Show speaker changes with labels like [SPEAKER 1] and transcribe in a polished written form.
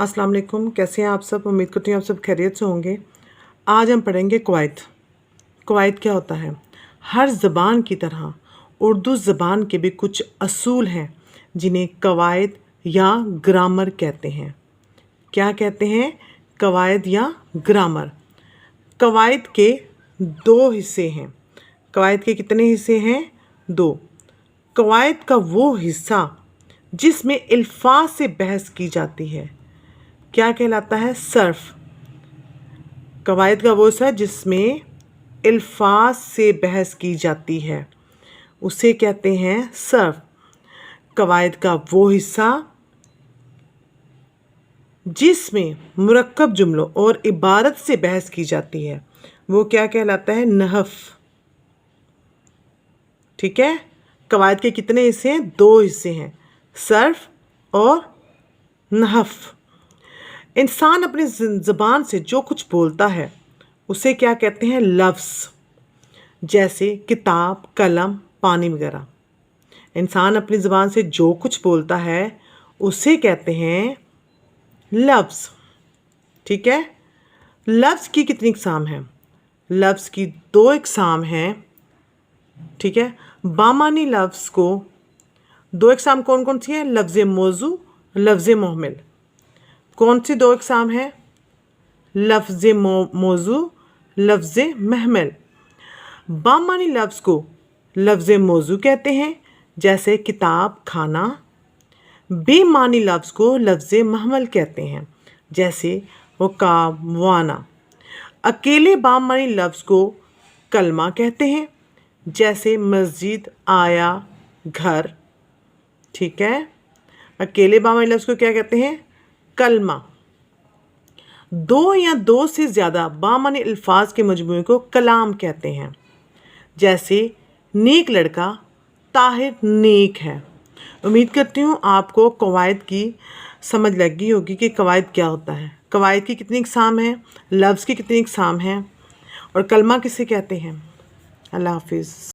[SPEAKER 1] अस्सलाम वालेकुम, कैसे हैं आप सब। उम्मीद करती हूँ आप सब खैरियत से होंगे। आज हम पढ़ेंगे कवायद। कवायद क्या होता है। हर ज़बान की तरह उर्दू ज़बान के भी कुछ असूल हैं जिन्हें कवायद या ग्रामर कहते हैं। क्या कहते हैं? कवायद या ग्रामर। कवायद के दो हिस्से हैं। कवायद के कितने हिस्से हैं? दो। कवायद का वो हिस्सा जिसमें अल्फाज से बहस की जाती है क्या कहलाता है? सर्फ। कवायद का वो हिस्सा जिसमें अल्फाज से बहस की जाती है उसे कहते हैं सर्फ। कवायद का वो हिस्सा जिसमें मुरक्कब जुमलों और इबारत से बहस की जाती है वो क्या कहलाता है? नहफ। ठीक है। कवायद के कितने हिस्से हैं? दो हिस्से हैं, सर्फ और नहफ। इंसान अपनी ज़बान से जो कुछ बोलता है उसे क्या कहते हैं? लफ्ज़। जैसे किताब, कलम, पानी वगैरह। इंसान अपनी ज़बान से जो कुछ बोलता है उसे कहते हैं लफ्ज़। ठीक है। लफ्ज़ की कितनी इक़साम हैं? लफ्ज़ की दो इक़साम हैं। ठीक है। बामानी लफ्ज़ को दो इक़साम कौन कौन सी हैं? लफ्ज़ मौजू, लफ्ज़ मुहमिल। कौन सी दो इक़साम है? लफ्ज़ मौजू, लफ्ज़ महमिल। बामानी लफ्ज़ को लफ्ज़ मौजू कहते हैं जैसे किताब, खाना। बेमानी लफ्ज़ को लफ्ज़ महमल कहते हैं जैसे वकाब, वाना। अकेले बामानी लफ्ज़ को कलमा कहते हैं जैसे मस्जिद, आया, घर। ठीक है। अकेले बामानी लफ्ज़ को क्या कहते हैं? कलमा। दो या दो से ज़्यादा बामानी अल्फाज के मजमूए को कलाम कहते हैं जैसे नेक लड़का, ताहिर नेक है। उम्मीद करती हूँ आपको कवायद की समझ लग गई होगी कि कवायद क्या होता है। कवायद की कितनी इक़साम है, लफ्ज़ की कितनी इक़साम है और कलमा किसे कहते हैं। अल्लाह हाफिज़।